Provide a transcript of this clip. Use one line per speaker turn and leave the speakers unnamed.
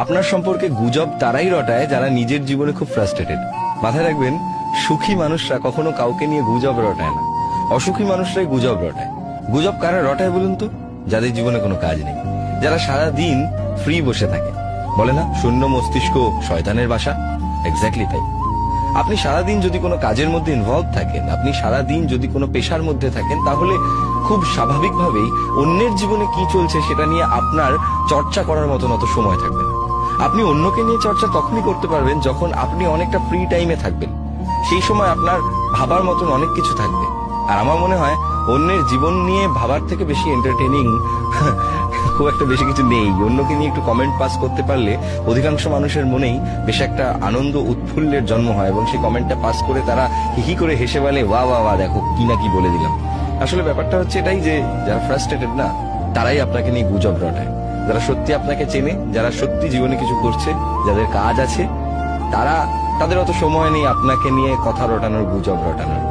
আপনার সম্পর্কে গুজব তারাই রটায় যারা নিজের জীবনে খুব ফ্রাস্ট্রেটেড। মাথায় রাখবেন, সুখী মানুষরা কখনো কাউকে নিয়ে গুজব রটায় না, অসুখী মানুষরাই গুজব রটায়। গুজব কারা রটায় বলুন তো? যাদের জীবনে কোনো কাজ নেই, যারা সারা দিন ফ্রি বসে থাকে। বলে না, শূন্য মস্তিষ্ক শয়তানের বাসা। এক্স্যাক্টলি তাই। আপনি সারাদিন যদি কোনো কাজের মধ্যে ইনভলভ থাকেন, আপনি সারাদিন যদি কোনো পেশার মধ্যে থাকেন, তাহলে খুব স্বাভাবিকভাবেই অন্যের জীবনে কি চলছে সেটা নিয়ে আপনার চর্চা করার মতন অত সময় থাকবে না। আপনি অন্যকে নিয়ে চর্চা তখনই করতে পারবেন যখন আপনি অনেকটা ফ্রি টাইমে থাকবেন। সেই সময় আপনার ভাবার মতন অনেক কিছু থাকবে। আর আমার মনে হয় অন্যের জীবন নিয়ে ভাবার থেকে বেশি এন্টারটেইনিং খুব একটা বেশি কিছু নেই। অন্যকে নিয়ে একটু কমেন্ট পাস করতে পারলে অধিকাংশ মানুষের মনেই বেশ একটা আনন্দ উৎফুল্লের জন্ম হয়, এবং সেই কমেন্টটা পাস করে তারা হিহি করে হেসে বলে, ওয়া ওয়া ওয়া, দেখো কি না কি বলে দিলাম। আসলে ব্যাপারটা হচ্ছে এটাই যে যারা ফ্রাস্ট্রেটেড না, তারাই আপনাকে নিয়ে গুজব রটায়। যারা সত্যি আপনাকে চেনে, যারা সত্যি জীবনে কিছু করছে, যাদের কাজ আছে, তাদের অত সময় নেই আপনাকে নিয়ে কথা রটানোর, গুজব রটানোর।